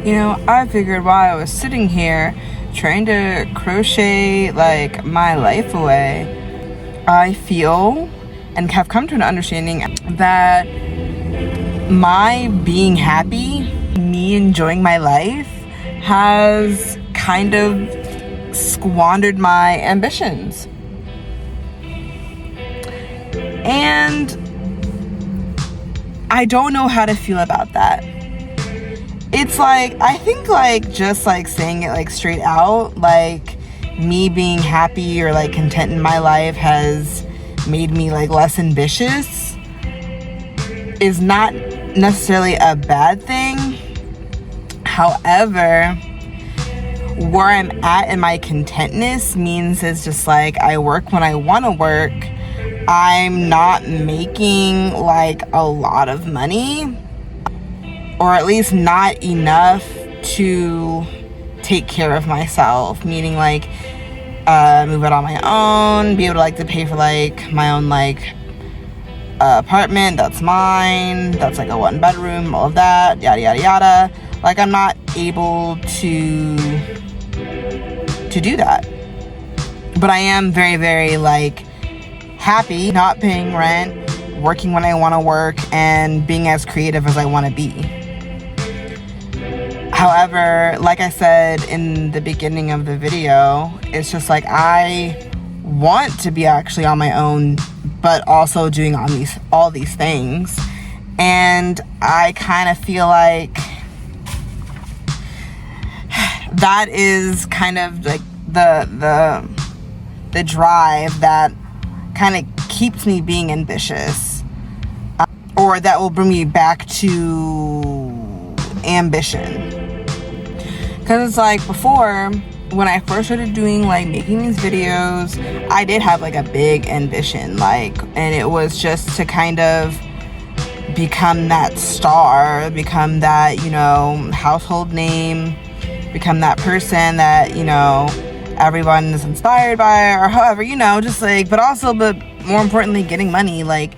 You know, I figured while I was sitting here trying to crochet like my life away, I feel and have come to an understanding that my being happy, me enjoying my life, has kind of squandered my ambitions. And I don't know how to feel about that. It's like, I think like just like saying it like straight out, like me being happy or like content in my life has made me like less ambitious is not necessarily a bad thing. However, where I'm at in my contentness means it's just like I work when I want to work. I'm not making like a lot of money, or at least not enough to take care of myself, meaning like move out on my own, be able to like to pay for like my own like apartment that's mine, that's like a 1-bedroom, all of that, yada yada yada. Like I'm not able to do that, but I am very, very like happy not paying rent, working when I want to work, and being as creative as I want to be. However, like I said in the beginning of the video, it's just like I want to be actually on my own, but also doing all these things. And I kind of feel like that is kind of like the drive that kind of keeps me being ambitious, or that will bring me back to ambition. Because it's like before, when I first started doing like making these videos, I did have like a big ambition, like, and it was just to kind of become that star, become that, you know, household name, become that person that, you know, everyone is inspired by, or however, you know, just like, but more importantly, getting money, like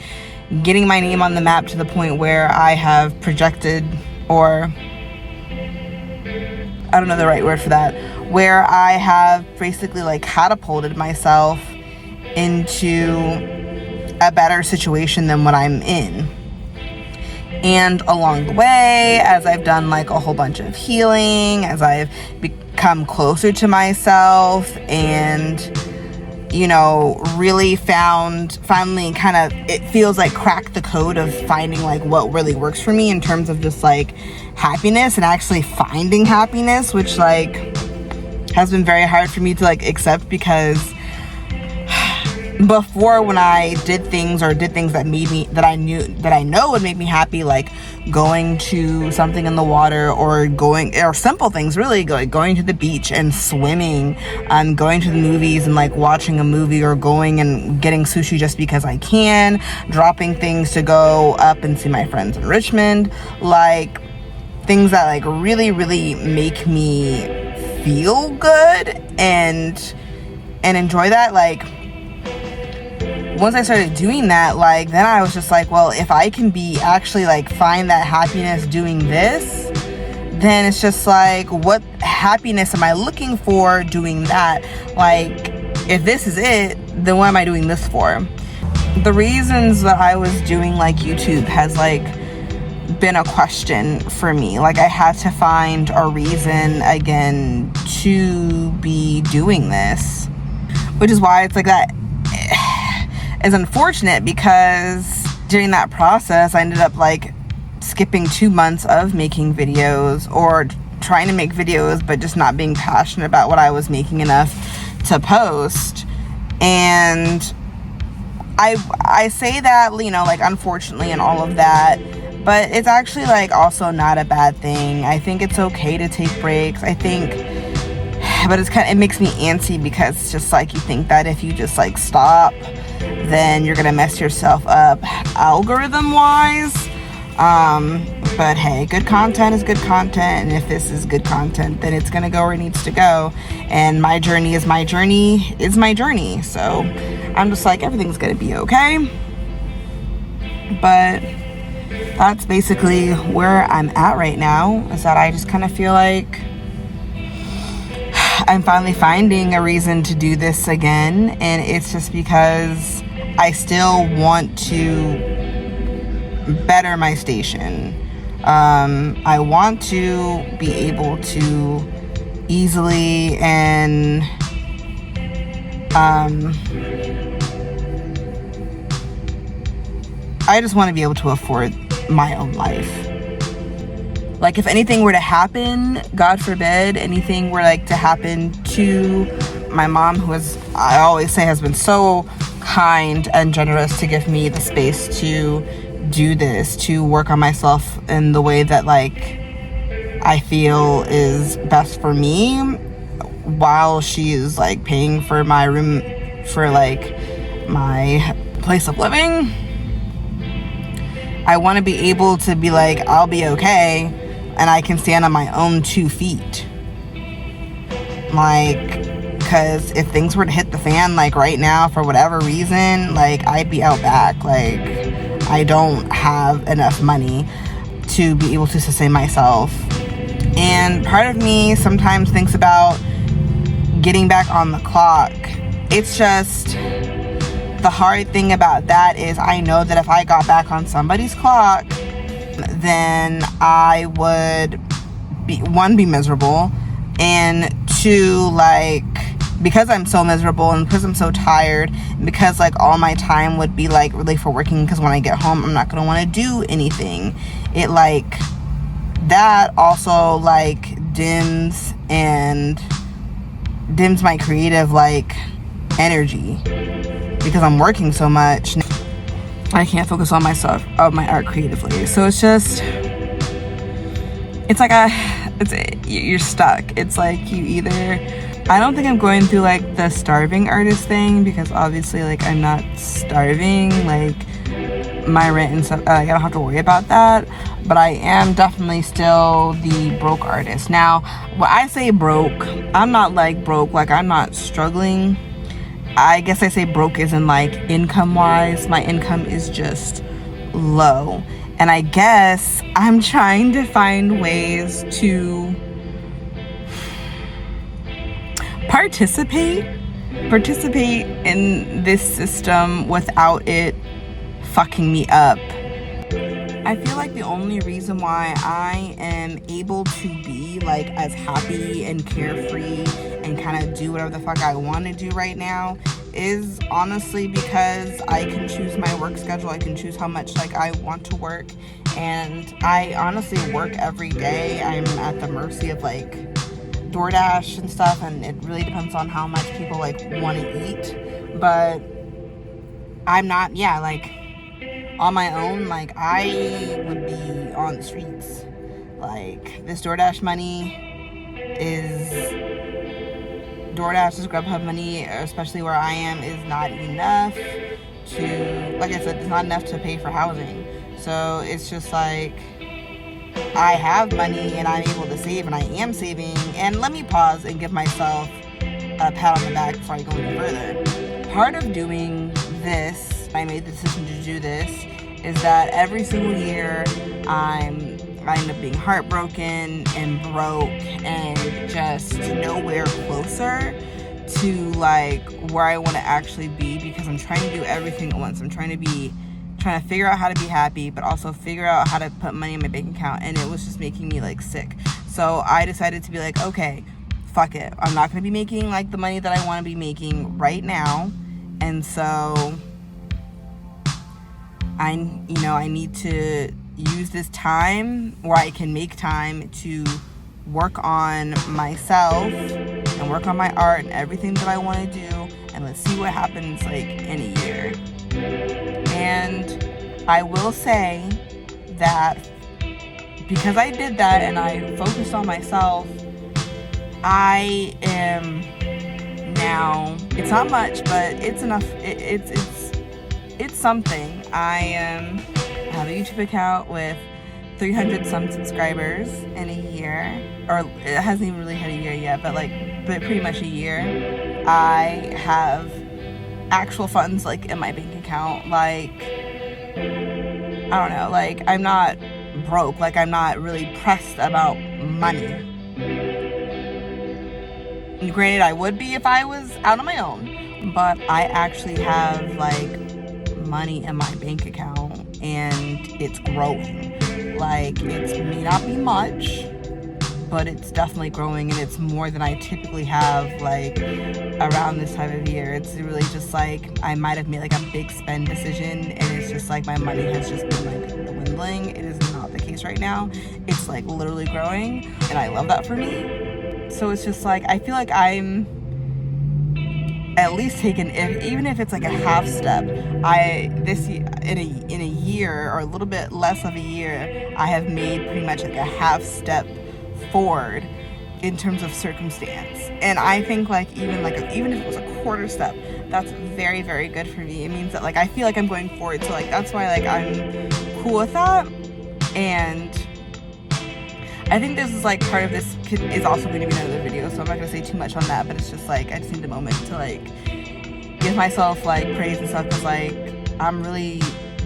getting my name on the map to the point where I have projected, or I don't know the right word for that, where I have basically like catapulted myself into a better situation than what I'm in. And along the way, as I've done like a whole bunch of healing, as I've become closer to myself, and, you know, really finally kind of, it feels like cracked the code of finding like what really works for me in terms of just like happiness, and actually finding happiness, which like has been very hard for me to like accept, because before, when I did things that made me, that I know would make me happy, like going to something in the water, or simple things really, going to the beach and swimming, going to the movies and like watching a movie, or going and getting sushi just because I can, dropping things to go up and see my friends in Richmond, like things that like really, really make me feel good and enjoy that. Like once I started doing that, like then I was just like, well, if I can be actually like find that happiness doing this, then it's just like, what happiness am I looking for doing that? Like if this is it, then what am I doing this for? The reasons that I was doing like YouTube has like been a question for me. Like I had to find a reason again to be doing this, which is why it's like that is unfortunate, because during that process I ended up like skipping 2 months of making videos, or trying to make videos but just not being passionate about what I was making enough to post. And I say that, you know, like unfortunately and all of that, but it's actually like also not a bad thing. I think it's okay to take breaks, I think, but it makes me antsy, because it's just like you think that if you just like stop, then you're gonna mess yourself up algorithm wise. But hey, good content is good content, and if this is good content, then it's gonna go where it needs to go. And my journey is my journey, so I'm just like, everything's gonna be okay. But that's basically where I'm at right now, is that I just kind of feel like I'm finally finding a reason to do this again, and it's just because I still want to better my station. I want to be able to easily and I just want to be able to afford my own life. Like, if anything were to happen, God forbid, anything were like to happen to my mom, who is, I always say, has been so kind and generous to give me the space to do this, to work on myself in the way that like I feel is best for me, while she is like paying for my room, for like my place of living. I want to be able to be like, I'll be okay, and I can stand on my own 2 feet. Like, because if things were to hit the fan, like right now, for whatever reason, like I'd be out back. Like, I don't have enough money to be able to sustain myself. And part of me sometimes thinks about getting back on the clock. It's just, the hard thing about that is I know that if I got back on somebody's clock, then I would be miserable, and 2, like, because I'm so miserable and because I'm so tired, and because like all my time would be like really for working, because when I get home I'm not gonna want to do anything. It like, that also like dims my creative like energy, because I'm working so much. I can't focus on my stuff, of my art creatively. So it's just, it's like you're stuck. It's like you either, I don't think I'm going through like the starving artist thing, because obviously like I'm not starving, like my rent and stuff, I don't have to worry about that. But I am definitely still the broke artist. Now, when I say broke, I'm not like broke, like I'm not struggling. I guess I say broke as in like income wise. My income is just low. And I guess I'm trying to find ways to participate in this system without it fucking me up. I feel like the only reason why I am able to be like as happy and carefree and kind of do whatever the fuck I want to do right now is honestly because I can choose my work schedule. I can choose how much like I want to work, and I honestly work every day. I'm at the mercy of like DoorDash and stuff, and it really depends on how much people like want to eat. But I'm not, yeah, like on my own, like I would be on the streets. Like, this DoorDash money is Grubhub money, especially where I am, is not enough to, like I said, it's not enough to pay for housing. So it's just like, I have money and I'm able to save, and I am saving. And let me pause and give myself a pat on the back before I go any further. Part of doing this, I made the decision to do this, is that every single year I end up being heartbroken and broke and just nowhere closer to like where I want to actually be, because I'm trying to do everything at once. I'm trying to figure out how to be happy, but also figure out how to put money in my bank account, and it was just making me like sick. So I decided to be like, okay, fuck it. I'm not going to be making like the money that I want to be making right now. And so I need to use this time where I can make time to work on myself and work on my art and everything that I want to do, and let's see what happens like in a year. And I will say that because I did that and I focused on myself, I am now, it's not much, but it's enough. It's something. I have a YouTube account with 300 some subscribers in a year, or it hasn't even really had a year yet, but pretty much a year. I have actual funds like in my bank account. Like, I don't know, like, I'm not broke. Like, I'm not really pressed about money. And granted, I would be if I was out on my own, but I actually have, like, money in my bank account, and it's growing. Like, it may not be much, but it's definitely growing, and it's more than I typically have, like, around this time of year. It's really just like I might have made like a big spend decision, and it's just like my money has just been like dwindling. It is not the case right now. It's like literally growing, and I love that for me. So it's just like I feel like I'm at least taking, even if it's like a half step. In a year, or a little bit less of a year, I have made pretty much like a half step forward in terms of circumstance. And I think like even if it was a quarter step, that's very, very good for me. It means that like I feel like I'm going forward. So like that's why like I'm cool with that. And I think this is like part of this is also going to be another video, so I'm not going to say too much on that, but it's just like I just need a moment to like give myself like praise and stuff, because like I'm really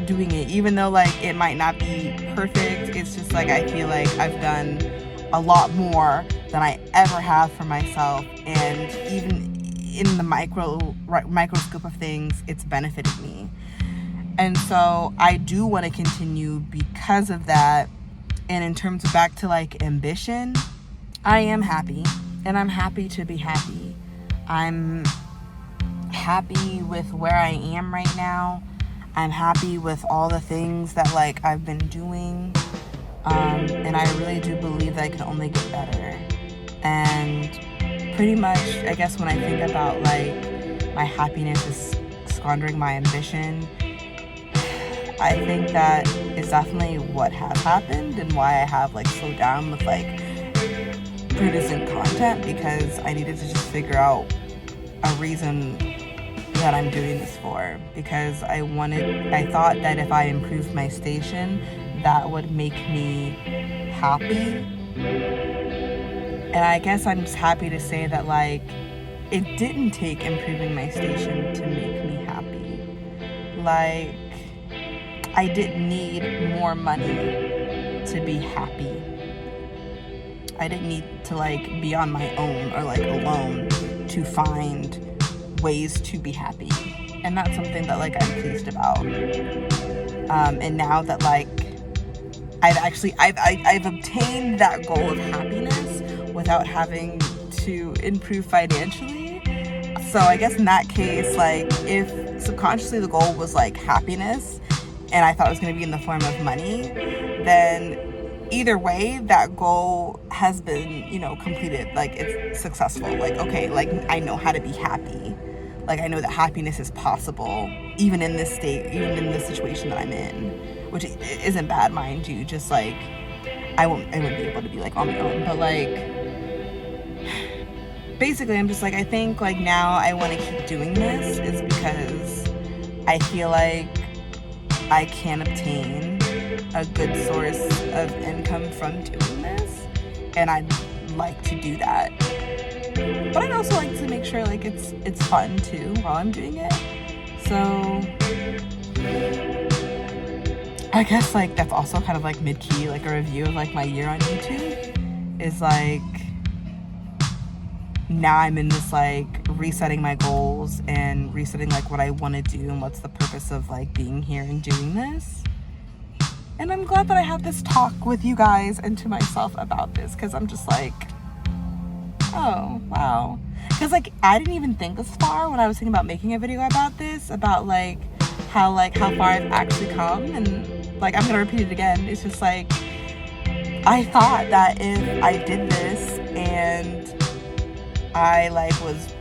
doing it, even though like it might not be perfect. It's just like I feel like I've done a lot more than I ever have for myself, and even in the microscope of things, it's benefited me. And so I do want to continue because of that. And in terms of back to like ambition, I am happy, and I'm happy to be happy. I'm happy with where I am right now. I'm happy with all the things that like I've been doing. And I really do believe that I can only get better. And pretty much, I guess when I think about like my happiness is squandering my ambition, I think that is definitely what has happened, and why I have like slowed down with like producing content, because I needed to just figure out a reason that I'm doing this for. Because I thought that if I improved my station, that would make me happy. And I guess I'm just happy to say that like it didn't take improving my station to make me happy. Like, I didn't need more money to be happy. I didn't need to like be on my own or like alone to find ways to be happy. And that's something that like I'm pleased about. And now that like I've obtained that goal of happiness without having to improve financially. So I guess in that case, like if subconsciously the goal was like happiness, and I thought it was going to be in the form of money, then either way, that goal has been, completed. Like, it's successful. Like, okay, like, I know how to be happy. Like, I know that happiness is possible, even in this state, even in this situation that I'm in, which isn't bad, mind you. Just, like, I wouldn't be able to be, like, on my own. But, like, basically, I'm just, like, I think, like, now I want to keep doing this is because I feel like I can obtain a good source of income from doing this, and I'd like to do that. But I'd also like to make sure like it's fun too while I'm doing it. So I guess like that's also kind of like mid-key, like a review of like my year on YouTube is like now I'm in this like resetting my goals and resetting like what I want to do and what's the purpose of like being here and doing this. And I'm glad that I had this talk with you guys and to myself about this, because I'm just like, oh wow, because like I didn't even think this far when I was thinking about making a video about this, about like how far I've actually come. And like I'm gonna repeat it again, it's just like I thought that if I did this and I like was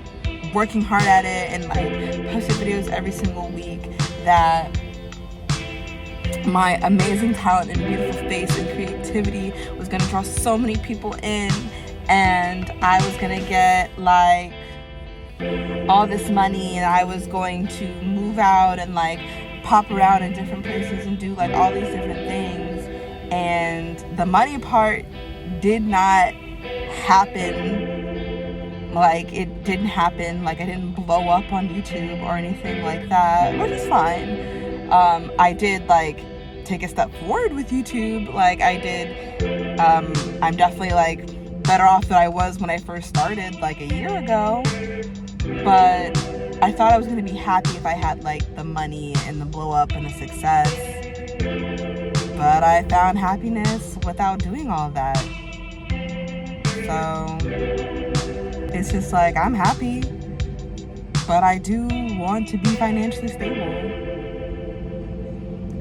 working hard at it and like posted videos every single week, that my amazing talent and beautiful face and creativity was gonna draw so many people in, and I was gonna get like all this money, and I was going to move out and like pop around in different places and do like all these different things. And the money part did not happen. Like it didn't happen. Like I didn't blow up on YouTube or anything like that, which is fine. I did like take a step forward with YouTube like I did. I'm definitely like better off than I was when I first started like a year ago, but I thought I was going to be happy if I had like the money and the blow up and the success, but I found happiness without doing all of that. So it's just like, I'm happy, but I do want to be financially stable,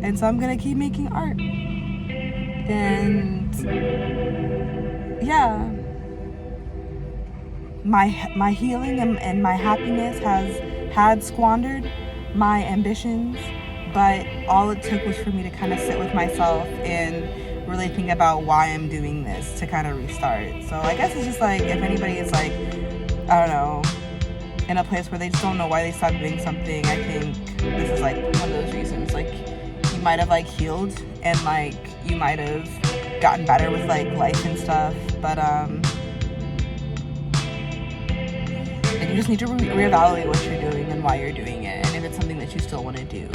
and so I'm going to keep making art. And yeah, my healing and my happiness had squandered my ambitions, but all it took was for me to kind of sit with myself and really think about why I'm doing this to kind of restart. So I guess it's just like, if anybody is like, I don't know, in a place where they just don't know why they stopped doing something, I think this is like one of those reasons. Like, you might have like healed and like you might have gotten better with like life and stuff, but and you just need to reevaluate what you're doing and why you're doing it, and if it's something that you still want to do.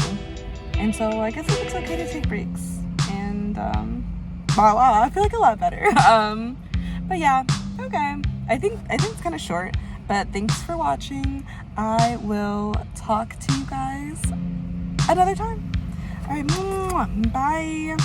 And so I guess it's okay to take breaks, and wow, I feel like a lot better. But yeah, okay, I think it's kind of short, but thanks for watching. I will talk to you guys another time. All right, bye.